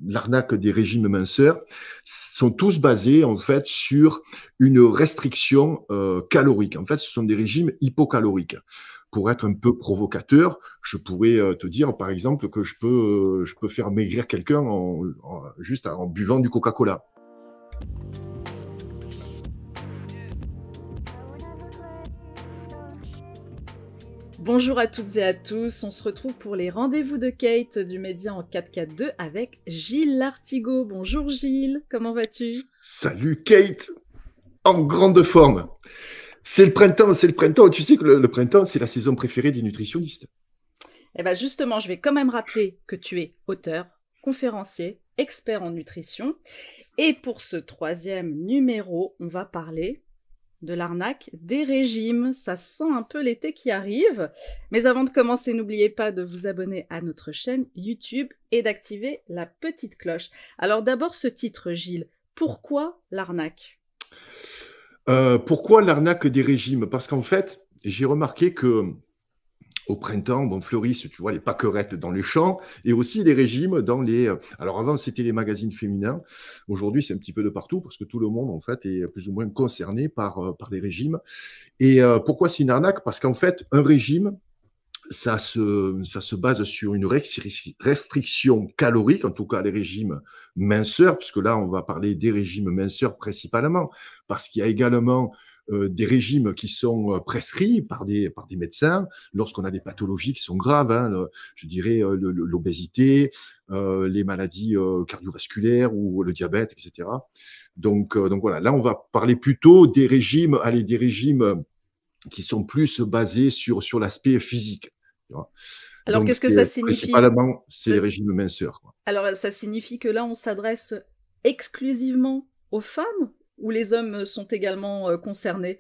l'arnaque des régimes minceurs sont tous basés en fait sur une restriction calorique. En fait, ce sont des régimes hypocaloriques. Pour être un peu provocateur, je pourrais te dire, par exemple, que je peux faire maigrir quelqu'un juste en buvant du Coca-Cola. Bonjour à toutes et à tous, on se retrouve pour les rendez-vous de Kate du Média en 442 avec Gilles Lartigot. Bonjour Gilles, comment vas-tu? Salut Kate, en grande forme. C'est le printemps. Tu sais que le printemps, c'est la saison préférée des nutritionnistes. Eh bien justement, je vais quand même rappeler que tu es auteur, conférencier, expert en nutrition. Et pour ce troisième numéro, on va parler de l'arnaque des régimes. Ça sent un peu l'été qui arrive. Mais avant de commencer, n'oubliez pas de vous abonner à notre chaîne YouTube et d'activer la petite cloche. Alors d'abord ce titre, Gilles. Pourquoi l'arnaque? Pourquoi l'arnaque des régimes? Parce qu'en fait, j'ai remarqué que au printemps, bon, fleurissent, tu vois, les pâquerettes dans les champs et aussi les régimes dans les. Alors avant, c'était les magazines féminins. Aujourd'hui, c'est un petit peu de partout parce que tout le monde, en fait, est plus ou moins concerné par les régimes. Et pourquoi c'est une arnaque? Parce qu'en fait, un régime, ça se base sur une restriction calorique, en tout cas les régimes minceurs, puisque là, on va parler des régimes minceurs principalement, parce qu'il y a également des régimes qui sont prescrits par des médecins lorsqu'on a des pathologies qui sont graves, hein, je dirais l'obésité, les maladies cardiovasculaires ou le diabète, etc. Donc voilà, là, on va parler plutôt des régimes, allez, des régimes qui sont plus basés sur l'aspect physique. Tu vois. Alors Donc, qu'est-ce que ça signifie? principalement, c'est les régimes minceurs. Quoi. Alors ça signifie que là, on s'adresse exclusivement aux femmes ou les hommes sont également concernés?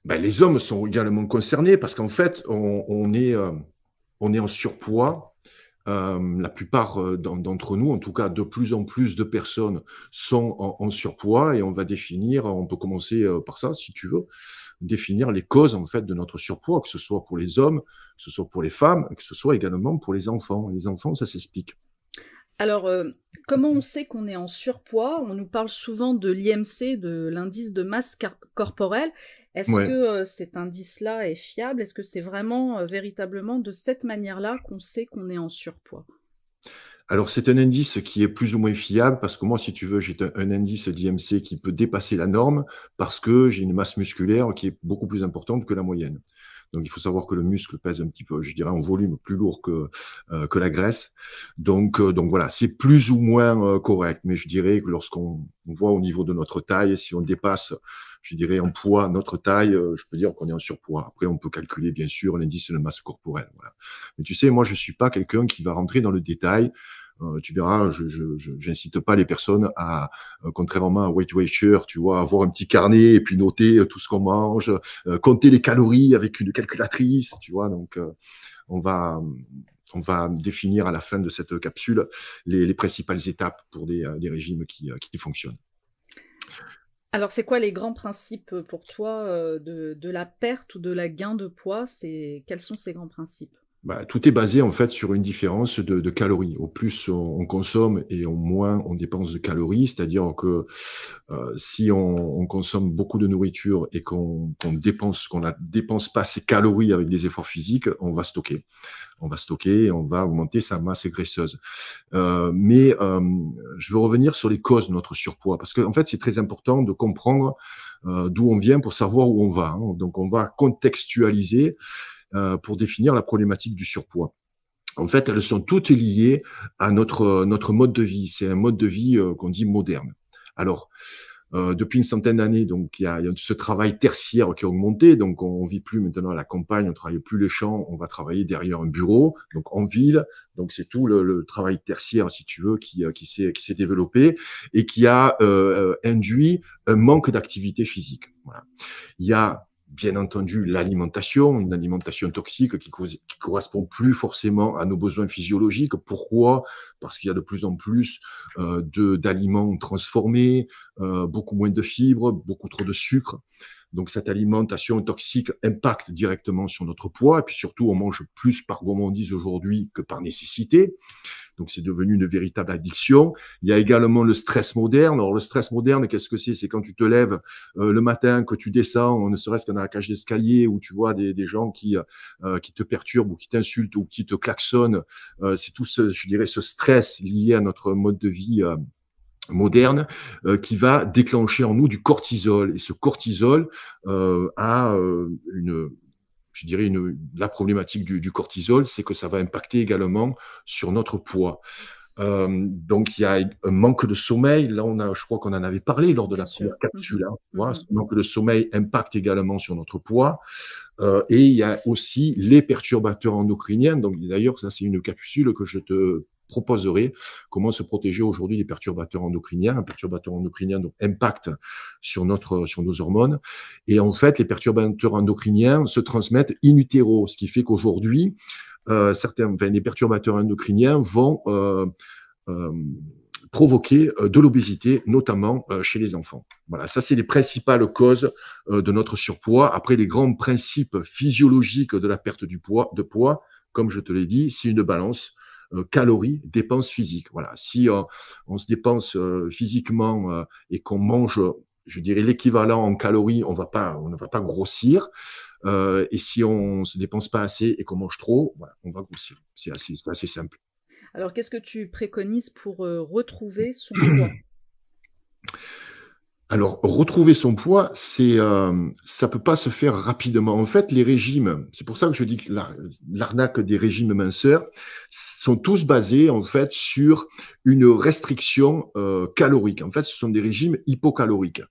Ben, les hommes sont également concernés parce qu'en fait, on est en surpoids. La plupart d'entre nous, en tout cas de plus en plus de personnes sont en surpoids et on va définir, on peut commencer par ça si tu veux, définir les causes en fait de notre surpoids, que ce soit pour les hommes, que ce soit pour les femmes, que ce soit également pour les enfants. Les enfants, ça s'explique. Alors, comment on sait qu'on est en surpoids? On nous parle souvent de l'IMC, de l'indice de masse corporelle. Est-ce que Ouais. cet indice-là est fiable? Est-ce que c'est vraiment, véritablement de cette manière-là qu'on sait qu'on est en surpoids? Alors, c'est un indice qui est plus ou moins fiable parce que moi, si tu veux, j'ai un indice d'IMC qui peut dépasser la norme parce que j'ai une masse musculaire qui est beaucoup plus importante que la moyenne. Donc, il faut savoir que le muscle pèse un petit peu, je dirais, en volume plus lourd que la graisse. Donc voilà, c'est plus ou moins correct. Mais je dirais que lorsqu'on voit au niveau de notre taille, si on dépasse, je dirais, en poids notre taille, je peux dire qu'on est en surpoids. Après, on peut calculer, bien sûr, l'indice de masse corporelle. Voilà. Mais tu sais, moi, je suis pas quelqu'un qui va rentrer dans le détail. Tu verras, je n'incite pas les personnes à, contrairement à Weight Watcher, tu vois, avoir un petit carnet et puis noter tout ce qu'on mange, compter les calories avec une calculatrice, tu vois. Donc, on va, on va définir à la fin de cette capsule les principales étapes pour des régimes qui fonctionnent. Alors, c'est quoi les grands principes, pour toi, de la perte ou de la gain de poids? Quels sont ces grands principes? Bah, tout est basé en fait sur une différence de calories. Au plus on consomme et au moins on dépense de calories, c'est-à-dire que si on consomme beaucoup de nourriture et qu'on ne dépense pas ces calories avec des efforts physiques, on va stocker. On va stocker, on va augmenter sa masse graisseuse. Mais je veux revenir sur les causes de notre surpoids parce qu'en fait c'est très important de comprendre d'où on vient pour savoir où on va. Hein. Donc on va contextualiser pour définir la problématique du surpoids. En fait, elles sont toutes liées à notre mode de vie. C'est un mode de vie qu'on dit moderne. Alors, depuis une centaine d'années, donc il y a ce travail tertiaire qui a augmenté. Donc, on vit plus maintenant à la campagne, on travaille plus les champs, on va travailler derrière un bureau, donc en ville. Donc, c'est tout le travail tertiaire, si tu veux, qui s'est développé et qui a induit un manque d'activité physique. Voilà. Il y a bien entendu l'alimentation, une alimentation toxique qui correspond plus forcément à nos besoins physiologiques. Pourquoi? Parce qu'il y a de plus en plus d'aliments transformés, beaucoup moins de fibres, beaucoup trop de sucre. Donc cette alimentation toxique impacte directement sur notre poids et puis surtout on mange plus par gourmandise aujourd'hui que par nécessité. Donc, c'est devenu une véritable addiction. Il y a également le stress moderne. Alors, le stress moderne, qu'est-ce que c'est? C'est quand tu te lèves le matin, que tu descends, ne serait-ce qu'à la cage d'escalier, où tu vois des gens qui te perturbent ou qui t'insultent ou qui te klaxonnent. C'est tout ce, je dirais, ce stress lié à notre mode de vie moderne qui va déclencher en nous du cortisol. Et ce cortisol a je dirais, la problématique du cortisol, c'est que ça va impacter également sur notre poids. Donc, il y a un manque de sommeil. Là, je crois qu'on en avait parlé lors de la première capsule. Hein, voilà, ce manque de sommeil impacte également sur notre poids. Et il y a aussi les perturbateurs endocriniens. Donc, d'ailleurs, ça, c'est une capsule que je te proposerai. Comment se protéger aujourd'hui des perturbateurs endocriniens. Un perturbateur endocrinien donc, impacte sur nos hormones. Et en fait, les perturbateurs endocriniens se transmettent in utero, ce qui fait qu'aujourd'hui, les perturbateurs endocriniens vont provoquer de l'obésité, notamment chez les enfants. Voilà, ça c'est les principales causes de notre surpoids. Après, les grands principes physiologiques de la perte de poids, comme je te l'ai dit, c'est une balance calories, dépenses physiques. Voilà, si on se dépense physiquement et qu'on mange, je dirais l'équivalent en calories, on ne va pas grossir. Et si on se dépense pas assez et qu'on mange trop, voilà, on va grossir. C'est assez simple. Alors, qu'est-ce que tu préconises pour retrouver son poids? Alors, retrouver son poids, ça peut pas se faire rapidement. En fait, les régimes, c'est pour ça que je dis que l'arnaque des régimes minceurs sont tous basés en fait sur une restriction calorique. En fait, ce sont des régimes hypocaloriques.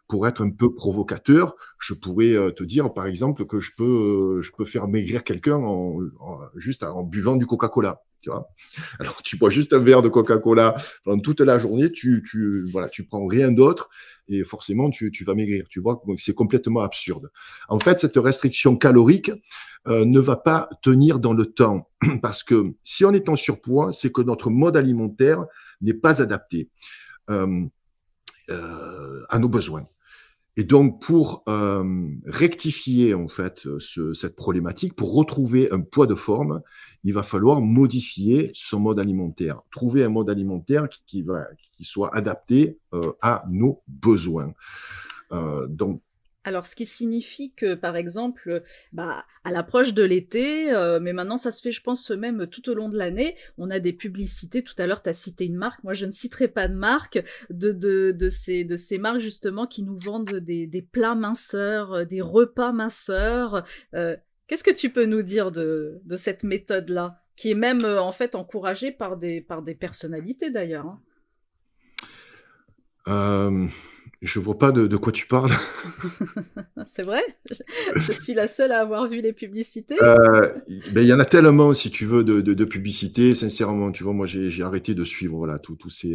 Pour être un peu provocateur, je pourrais te dire, par exemple, que je peux faire maigrir quelqu'un juste en buvant du Coca-Cola. Tu vois, alors tu bois juste un verre de Coca-Cola pendant toute la journée, tu prends rien d'autre et forcément tu vas maigrir. Tu vois, donc c'est complètement absurde. En fait, cette restriction calorique ne va pas tenir dans le temps parce que si on est en surpoids, c'est que notre mode alimentaire n'est pas adapté à nos besoins. Et donc, pour rectifier en fait cette problématique, pour retrouver un poids de forme, il va falloir modifier son mode alimentaire, trouver un mode alimentaire qui soit adapté à nos besoins. Donc, alors, ce qui signifie que, par exemple, à l'approche de l'été, mais maintenant ça se fait, je pense, même tout au long de l'année, on a des publicités. Tout à l'heure, tu as cité une marque. Moi, je ne citerai pas de marque de ces marques, justement, qui nous vendent des plats minceurs, des repas minceurs. Qu'est-ce que tu peux nous dire de cette méthode-là, qui est même, en fait, encouragée par des personnalités, d'ailleurs, hein. Je vois pas de quoi tu parles. C'est vrai? Je suis la seule à avoir vu les publicités. Il y en a tellement, si tu veux, de publicités. Sincèrement, tu vois, moi, j'ai arrêté de suivre, voilà, tous ces,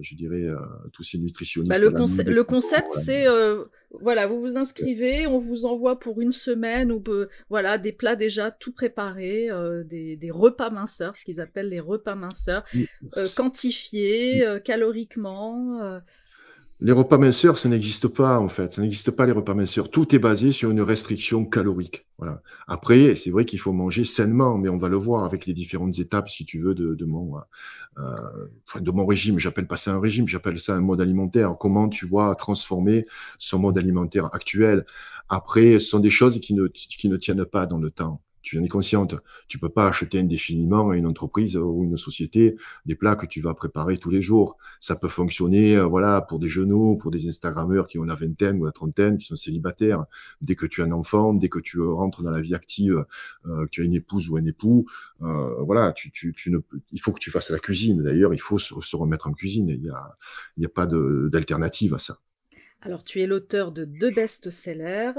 je dirais, tous ces nutritionnistes. Le concept, c'est, voilà, vous vous inscrivez, on vous envoie pour une semaine ou voilà, des plats déjà tout préparés, des repas minceurs, ce qu'ils appellent les repas minceurs, quantifiés, caloriquement. Les repas minceurs, ça n'existe pas, en fait. Ça n'existe pas, les repas minceurs. Tout est basé sur une restriction calorique. Voilà. Après, c'est vrai qu'il faut manger sainement, mais on va le voir avec les différentes étapes, si tu veux, de mon régime. J'appelle pas ça un régime, j'appelle ça un mode alimentaire. Comment tu vois transformer son mode alimentaire actuel. Après, ce sont des choses qui ne tiennent pas dans le temps. Tu en es consciente. Tu peux pas acheter indéfiniment à une entreprise ou une société des plats que tu vas préparer tous les jours. Ça peut fonctionner, voilà, pour des genoux, pour des Instagrammeurs qui ont la vingtaine ou la trentaine, qui sont célibataires. Dès que tu as un enfant, dès que tu rentres dans la vie active, que tu as une épouse ou un époux, voilà, il faut que tu fasses la cuisine. D'ailleurs, il faut se remettre en cuisine. Il y a pas d'alternative à ça. Alors, tu es l'auteur de 2 best-sellers,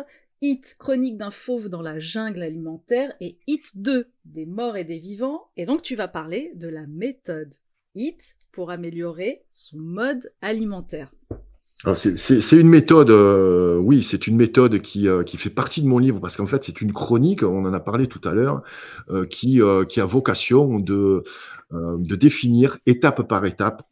Hit, Chronique d'un fauve dans la jungle alimentaire, et Hit 2, des morts et des vivants. Et donc, tu vas parler de la méthode Hit pour améliorer son mode alimentaire. Alors c'est une méthode, oui, c'est une méthode qui fait partie de mon livre parce qu'en fait, c'est une chronique, on en a parlé tout à l'heure, qui a vocation de définir étape par étape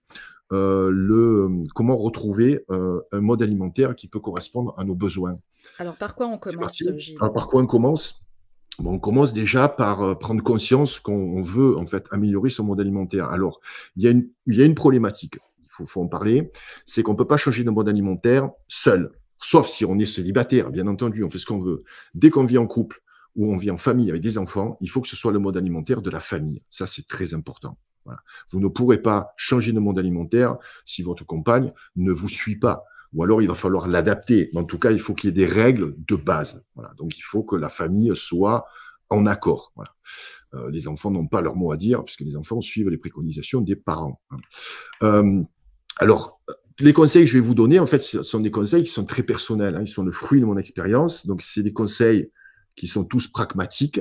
comment retrouver un mode alimentaire qui peut correspondre à nos besoins. Alors, par quoi on commence, Gilles? Alors, par quoi on commence? Bon, on commence déjà par prendre conscience qu'on veut en fait améliorer son mode alimentaire. Alors, il y a une problématique, faut en parler, c'est qu'on ne peut pas changer de mode alimentaire seul, sauf si on est célibataire, bien entendu, on fait ce qu'on veut. Dès qu'on vit en couple ou on vit en famille avec des enfants, il faut que ce soit le mode alimentaire de la famille. Ça, c'est très important. Voilà. Vous ne pourrez pas changer de mode alimentaire si votre compagne ne vous suit pas. Ou alors, il va falloir l'adapter. Mais en tout cas, il faut qu'il y ait des règles de base. Voilà. Donc, il faut que la famille soit en accord. Voilà. Les enfants n'ont pas leur mot à dire, puisque les enfants suivent les préconisations des parents. Alors, les conseils que je vais vous donner, en fait, ce sont des conseils qui sont très personnels. Ils sont le fruit de mon expérience. Donc, c'est des conseils qui sont tous pragmatiques.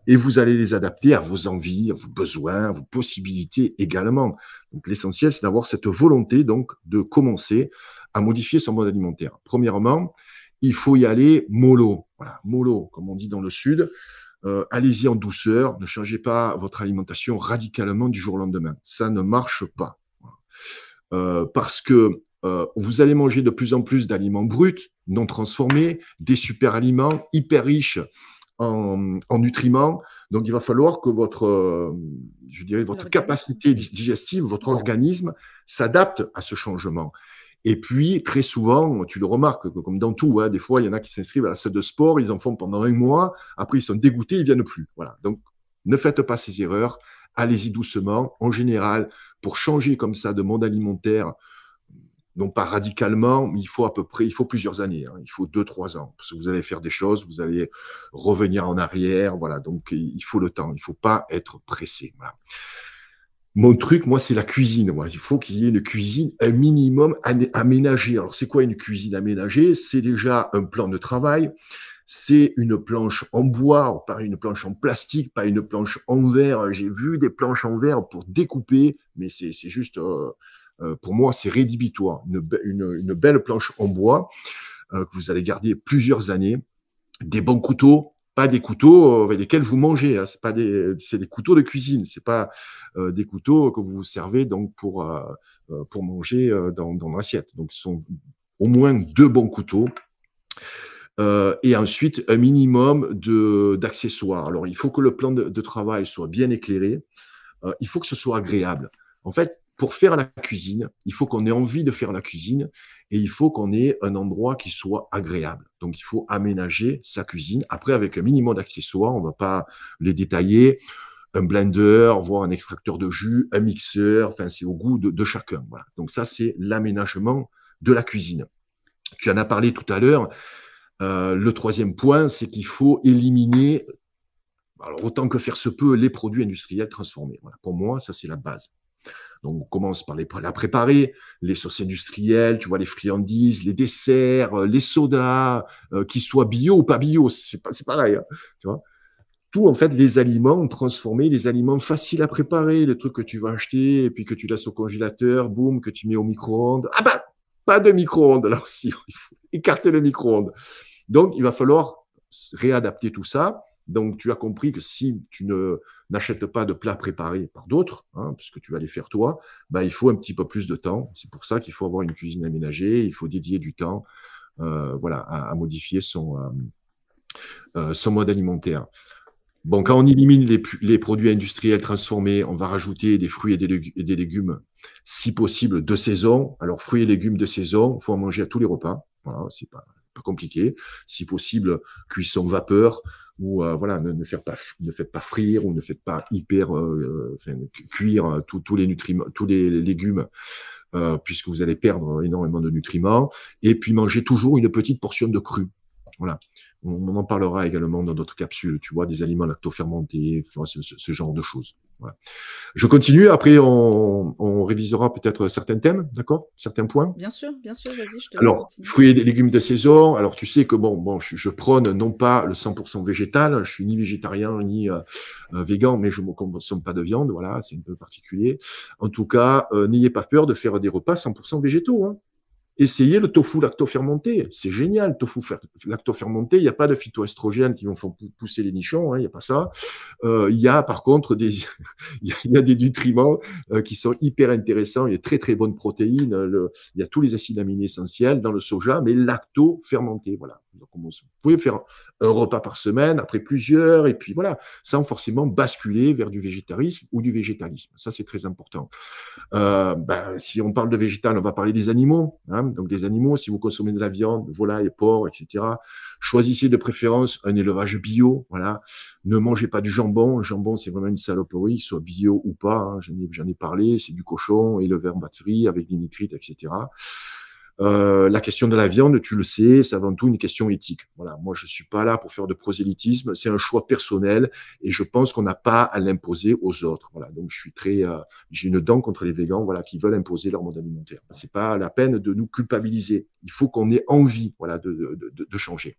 Et vous allez les adapter à vos envies, à vos besoins, à vos possibilités également. Donc, l'essentiel, c'est d'avoir cette volonté donc de commencer à modifier son mode alimentaire. Premièrement, il faut y aller mollo. Voilà, mollo, comme on dit dans le Sud. Allez-y en douceur. Ne changez pas votre alimentation radicalement du jour au lendemain. Ça ne marche pas. Parce que vous allez manger de plus en plus d'aliments bruts, non transformés, des super aliments hyper riches en nutriments. Donc, il va falloir que votre capacité digestive, votre organisme s'adapte à ce changement. Et puis, très souvent, tu le remarques, comme dans tout, hein, des fois, il y en a qui s'inscrivent à la salle de sport, ils en font pendant 1 mois, après, ils sont dégoûtés, ils ne viennent plus. Voilà. Donc, ne faites pas ces erreurs, allez-y doucement. En général, pour changer comme ça de mode alimentaire, non pas radicalement, mais il faut plusieurs années, hein. Il faut 2-3 ans, parce que vous allez faire des choses, vous allez revenir en arrière, voilà. Donc, il faut le temps, il ne faut pas être pressé. Voilà. Mon truc, moi, c'est la cuisine. Moi. Il faut qu'il y ait une cuisine un minimum aménagée. Alors, c'est quoi une cuisine aménagée? C'est déjà un plan de travail, c'est une planche en bois, pas une planche en plastique, pas une planche en verre. J'ai vu des planches en verre pour découper, mais c'est juste... pour moi, c'est rédhibitoire. Une belle planche en bois que vous allez garder plusieurs années. Des bons couteaux, pas des couteaux avec lesquels vous mangez. Hein. C'est des couteaux de cuisine. C'est pas des couteaux que vous vous servez donc pour manger dans l'assiette. Donc, ce sont au moins 2 bons couteaux. Et ensuite, un minimum d'accessoires. Alors, il faut que le plan de travail soit bien éclairé. Il faut que ce soit agréable. En fait, pour faire la cuisine, il faut qu'on ait envie de faire la cuisine et il faut qu'on ait un endroit qui soit agréable. Donc, il faut aménager sa cuisine. Après, avec un minimum d'accessoires, on ne va pas les détailler. Un blender, voire un extracteur de jus, un mixeur, enfin, c'est au goût de chacun. Voilà. Donc, ça, c'est l'aménagement de la cuisine. Tu en as parlé tout à l'heure. Le troisième point, c'est qu'il faut éliminer, alors autant que faire se peut, les produits industriels transformés. Voilà. Pour moi, ça, c'est la base. Donc, on commence par la préparer, les sauces industrielles, tu vois, les friandises, les desserts, les sodas, qu'ils soient bio ou pas bio, c'est pareil, hein, tu vois. Tout, en fait, les aliments transformés, les aliments faciles à préparer, les trucs que tu vas acheter et puis que tu laisses au congélateur, boum, que tu mets au micro-ondes. Ah bah, pas de micro-ondes, là aussi, il faut écarter le micro-ondes. Donc, il va falloir réadapter tout ça. Donc, tu as compris que si tu n'achètes pas de plats préparés par d'autres, hein, puisque tu vas les faire toi, bah, il faut un petit peu plus de temps. C'est pour ça qu'il faut avoir une cuisine aménagée, il faut dédier du temps voilà, à modifier son mode alimentaire. Bon, quand on élimine les produits industriels transformés, on va rajouter des fruits et des légumes, si possible, de saison. Alors, fruits et légumes de saison, il faut en manger à tous les repas. Voilà, c'est pas compliqué. Si possible, cuisson vapeur, ou voilà, ne faites pas frire ou ne faites pas cuire tous les nutriments, tous les légumes, puisque vous allez perdre énormément de nutriments. Et puis manger toujours une petite portion de cru. Voilà. On en parlera également dans d'autres capsules, tu vois, des aliments lactofermentés, ce genre de choses. Voilà. Je continue, après on révisera peut-être certains thèmes, d'accord? Certains points. Bien sûr, vas-y, je te laisse Alors, continuer. fruits et légumes de saison, alors tu sais que je prône non pas le 100% végétal, je suis ni végétarien ni végan, mais je ne consomme pas de viande, voilà, c'est un peu particulier. En tout cas, n'ayez pas peur de faire des repas 100% végétaux, hein. Essayez le tofu lactofermenté, c'est génial, tofu lactofermenté, il n'y a pas de phytoestrogènes qui vont faire pousser les nichons, hein, il n'y a pas ça. Il y a par contre il y a des nutriments qui sont hyper intéressants, il y a très très bonnes protéines, il y a tous les acides aminés essentiels dans le soja, mais lactofermenté, voilà. Donc, vous pouvez faire un repas par semaine, après plusieurs, et puis voilà, sans forcément basculer vers du végétarisme ou du végétalisme. Ça, c'est très important. Si on parle de végétal, on va parler des animaux. Hein. Donc, des animaux, si vous consommez de la viande, volaille, porc, etc., choisissez de préférence un élevage bio. Voilà. Ne mangez pas du jambon. Le jambon, c'est vraiment une saloperie, soit bio ou pas. Hein. J'en ai parlé. C'est du cochon élevé en batterie avec des nitrites, etc. La question de la viande, tu le sais, c'est avant tout une question éthique. Voilà, moi, je suis pas là pour faire de prosélytisme. C'est un choix personnel et je pense qu'on n'a pas à l'imposer aux autres. Voilà, donc je suis j'ai une dent contre les végans, voilà, qui veulent imposer leur mode alimentaire. C'est pas la peine de nous culpabiliser. Il faut qu'on ait envie, voilà, de changer.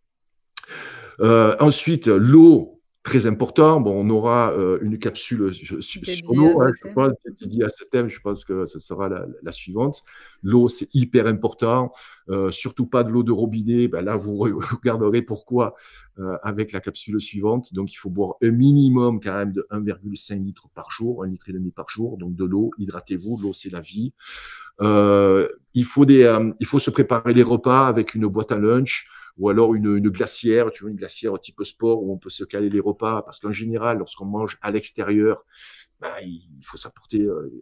Ensuite, l'eau. Très important. Bon, on aura une capsule sur l'eau. Hein, je pense, dédiée à ce thème. Je pense que ce sera la suivante. L'eau, c'est hyper important. Surtout pas de l'eau de robinet. Ben là, vous regarderez pourquoi avec la capsule suivante. Donc, il faut boire un minimum quand même de 1,5 litre par jour, 1,5 litre par jour. Donc, de l'eau. Hydratez-vous. L'eau, c'est la vie. Il faut se préparer les repas avec une boîte à lunch. Ou alors une glacière, tu vois, une glacière type sport où on peut se caler les repas. Parce qu'en général, lorsqu'on mange à l'extérieur, il faut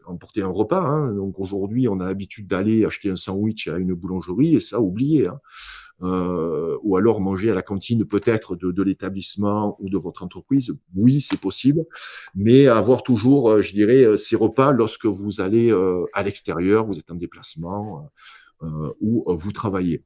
emporter un repas. Hein. Donc aujourd'hui, on a l'habitude d'aller acheter un sandwich à une boulangerie et ça, oubliez. Hein. Ou alors manger à la cantine peut-être de l'établissement ou de votre entreprise. Oui, c'est possible. Mais avoir toujours, je dirais, ces repas lorsque vous allez à l'extérieur, vous êtes en déplacement ou vous travaillez.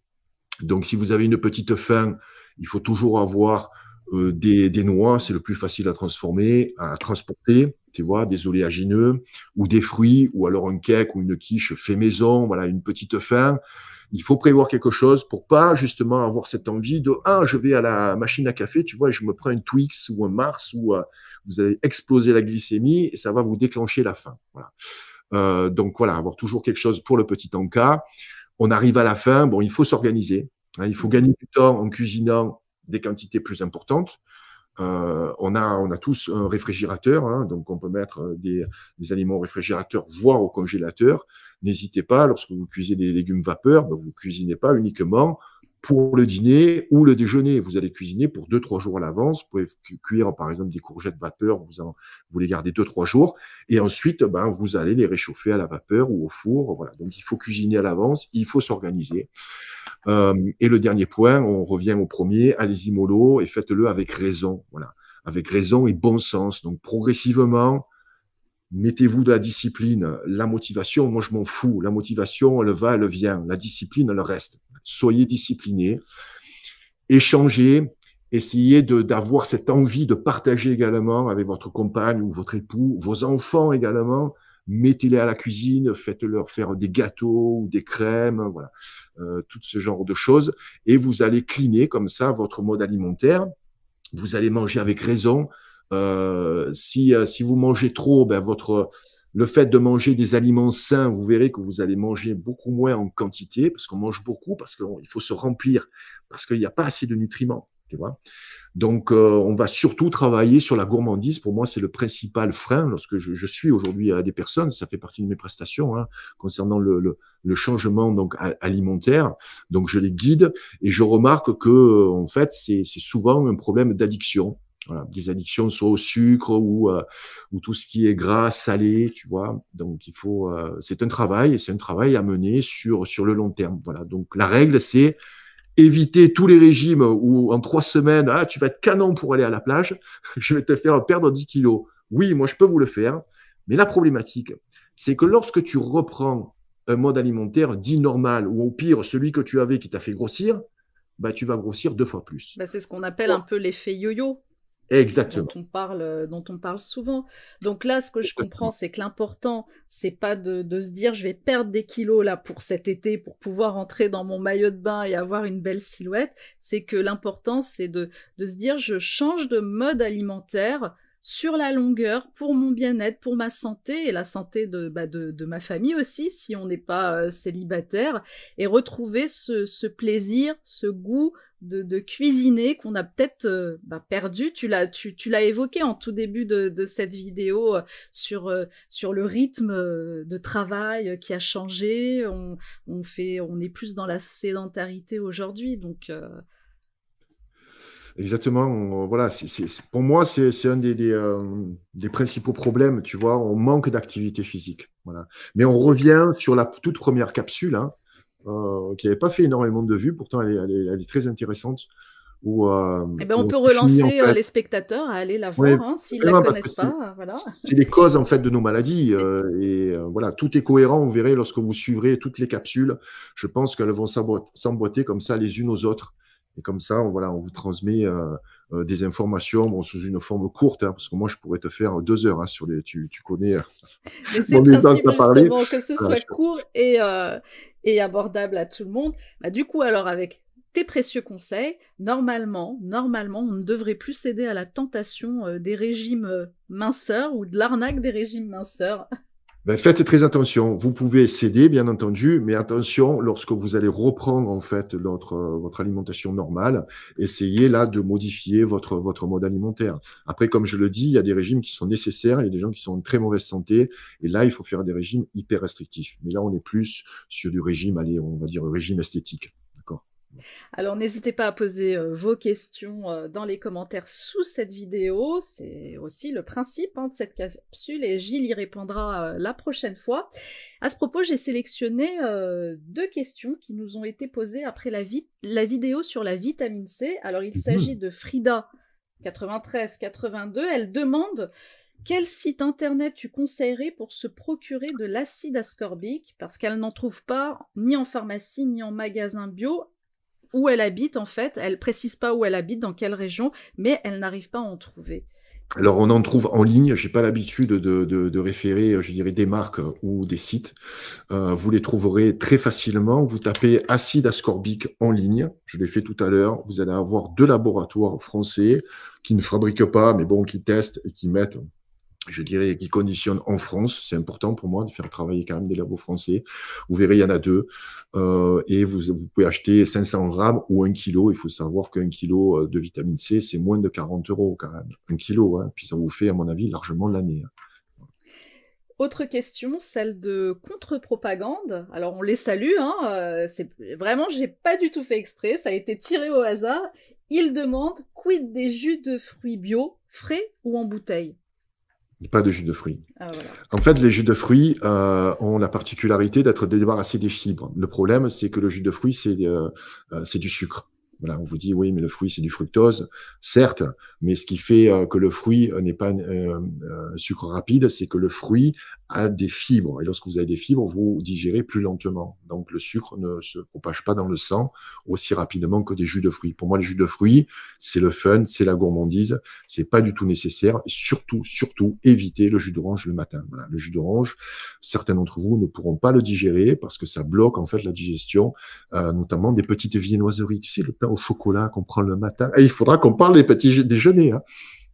Donc, si vous avez une petite faim, il faut toujours avoir des noix, c'est le plus facile à transformer, à transporter, tu vois, des oléagineux ou des fruits, ou alors un cake ou une quiche fait maison, voilà, une petite faim. Il faut prévoir quelque chose pour pas justement avoir cette envie de je vais à la machine à café, tu vois, et je me prends un Twix ou un Mars où vous allez exploser la glycémie et ça va vous déclencher la faim. Voilà. Donc voilà, avoir toujours quelque chose pour le petit encas. On arrive à la fin, bon, il faut s'organiser. Hein, il faut gagner du temps en cuisinant des quantités plus importantes. On a tous un réfrigérateur, hein, donc on peut mettre des aliments au réfrigérateur, voire au congélateur. N'hésitez pas, lorsque vous cuisinez des légumes vapeur, vous cuisinez pas uniquement pour le dîner ou le déjeuner. Vous allez cuisiner pour 2-3 jours à l'avance. Vous pouvez cuire, par exemple, des courgettes vapeur, vous les gardez 2-3 jours. Et ensuite, vous allez les réchauffer à la vapeur ou au four. Voilà. Donc, il faut cuisiner à l'avance, il faut s'organiser. Et le dernier point, on revient au premier, allez-y mollo et faites-le avec raison. Voilà. Avec raison et bon sens. Donc, progressivement, mettez-vous de la discipline, la motivation, moi je m'en fous. La motivation, elle va, elle vient. La discipline, elle reste. Soyez disciplinés, échangez, essayez d'avoir cette envie de partager également avec votre compagne ou votre époux, vos enfants également. Mettez-les à la cuisine, faites-leur faire des gâteaux ou des crèmes, voilà, tout ce genre de choses. Et vous allez cliner comme ça votre mode alimentaire. Vous allez manger avec raison. Si vous mangez trop, le fait de manger des aliments sains, vous verrez que vous allez manger beaucoup moins en quantité, parce qu'on mange beaucoup, parce qu'il faut se remplir, parce qu'il n'y a pas assez de nutriments. Tu vois. Donc, on va surtout travailler sur la gourmandise. Pour moi, c'est le principal frein lorsque je suis aujourd'hui à des personnes. Ça fait partie de mes prestations hein, concernant le changement donc alimentaire. Donc, je les guide et je remarque que en fait, c'est souvent un problème d'addiction. Voilà, des addictions soit au sucre ou tout ce qui est gras, salé, tu vois. Donc, c'est un travail et c'est un travail à mener sur le long terme. Voilà. Donc, la règle, c'est éviter tous les régimes où en 3 semaines, tu vas être canon pour aller à la plage, je vais te faire perdre 10 kilos. Oui, moi, je peux vous le faire. Mais la problématique, c'est que lorsque tu reprends un mode alimentaire dit normal, ou au pire, celui que tu avais qui t'a fait grossir, tu vas grossir 2 fois plus. C'est ce qu'on appelle un peu l'effet yo-yo. Exactement. Dont on parle souvent. Donc là, ce que je comprends, c'est que l'important, c'est pas de se dire je vais perdre des kilos là pour cet été pour pouvoir entrer dans mon maillot de bain et avoir une belle silhouette. C'est que l'important, c'est de se dire je change de mode alimentaire sur la longueur pour mon bien-être, pour ma santé et la santé de ma famille aussi, si on n'est pas célibataire, et retrouver ce plaisir, ce goût de cuisiner qu'on a peut-être perdu. Tu l'as évoqué en tout début de cette vidéo sur le rythme de travail qui a changé. On est plus dans la sédentarité aujourd'hui, donc Exactement. Voilà, pour moi, c'est un des principaux problèmes, tu vois. On manque d'activité physique. Voilà. Mais on revient sur la toute première capsule, hein, qui n'avait pas fait énormément de vues. Pourtant, elle est très intéressante. Où, Eh ben, on où on peut définit, en relancer fait, les spectateurs à aller la ouais, voir, hein, s'ils la vraiment, parce que connaissent pas, voilà. c'est les causes en fait de nos maladies. C'est Voilà, tout est cohérent. Vous verrez lorsque vous suivrez toutes les capsules. Je pense qu'elles vont s'emboîter comme ça les unes aux autres. Et comme ça, voilà, on vous transmet des informations bon, sous une forme courte, hein, parce que moi, je pourrais te faire 2 heures hein, sur les. Tu connais Mais c'est mon le aisance principe à parler. justement, que ce Voilà, soit court et abordable à tout le monde. Bah, du coup, alors avec tes précieux conseils, normalement, on ne devrait plus céder à la tentation des régimes minceurs ou de l'arnaque des régimes minceurs. ben, faites très attention. Vous pouvez céder, bien entendu, mais attention, lorsque vous allez reprendre en fait votre alimentation normale, essayez là de modifier votre mode alimentaire. Après, comme je le dis, il y a des régimes qui sont nécessaires, il y a des gens qui sont en très mauvaise santé, et là, il faut faire des régimes hyper restrictifs. Mais là, on est plus sur du régime, allez, on va dire régime esthétique. D'accord? Alors n'hésitez pas à poser vos questions dans les commentaires sous cette vidéo, c'est aussi le principe hein, de cette capsule et Gilles y répondra la prochaine fois. À ce propos, j'ai sélectionné 2 questions qui nous ont été posées après la vidéo sur la vitamine C. Alors il s'agit Mhm. de Frida 93-82, elle demande quel site internet tu conseillerais pour se procurer de l'acide ascorbique parce qu'elle n'en trouve pas ni en pharmacie ni en magasin bio où elle habite en fait. Elle précise pas où elle habite, dans quelle région, mais elle n'arrive pas à en trouver. Alors, on en trouve en ligne. J'ai pas l'habitude de référer, je dirais, des marques ou des sites. Vous les trouverez très facilement. Vous tapez acide ascorbique en ligne. Je l'ai fait tout à l'heure. Vous allez avoir 2 laboratoires français qui ne fabriquent pas, mais bon, qui testent et qui mettent, je dirais, qui conditionnent en France. C'est important pour moi de faire travailler quand même des labos français. Vous verrez, il y en a 2. Et vous pouvez acheter 500 grammes ou 1 kilo. Il faut savoir qu'un kilo de vitamine C, c'est moins de 40 euros quand même. 1 kilo, hein. Puis ça vous fait, à mon avis, largement l'année, hein. Autre question, celle de contre-propagande. Alors on les salue, hein, c'est vraiment, j'ai pas du tout fait exprès, ça a été tiré au hasard. Il demande quid des jus de fruits bio, frais ou en bouteille. Pas de jus de fruits. Ah voilà. En fait, les jus de fruits ont la particularité d'être débarrassés des fibres. Le problème, c'est que le jus de fruits, c'est du sucre. Voilà, on vous dit, oui, mais le fruit, c'est du fructose. Certes, mais ce qui fait que le fruit n'est pas sucre rapide, c'est que le fruit a des fibres. Et lorsque vous avez des fibres, vous digérez plus lentement. Donc, le sucre ne se propage pas dans le sang aussi rapidement que des jus de fruits. Pour moi, les jus de fruits, c'est le fun, c'est la gourmandise. C'est pas du tout nécessaire. Et surtout, évitez le jus d'orange le matin. Voilà, le jus d'orange, certains d'entre vous ne pourront pas le digérer parce que ça bloque en fait la digestion, notamment des petites viennoiseries. Tu sais, le pain au chocolat qu'on prend le matin. Et il faudra qu'on parle des petits déjeuners, hein.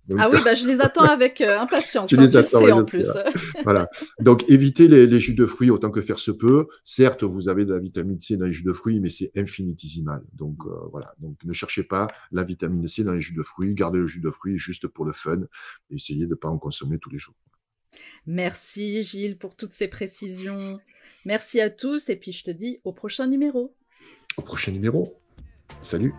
Donc, Ah oui, bah je les attends avec impatience, tu hein, les tu le attends, sais oui, en je sais, plus. ouais. Voilà. Donc, évitez les jus de fruits autant que faire se peut. Certes, vous avez de la vitamine C dans les jus de fruits, mais c'est infinitésimal. Donc, voilà. Donc, ne cherchez pas la vitamine C dans les jus de fruits. Gardez le jus de fruits juste pour le fun. Et essayez de ne pas en consommer tous les jours. Merci Gilles pour toutes ces précisions. Merci à tous et puis je te dis au prochain numéro. Au prochain numéro. Salut.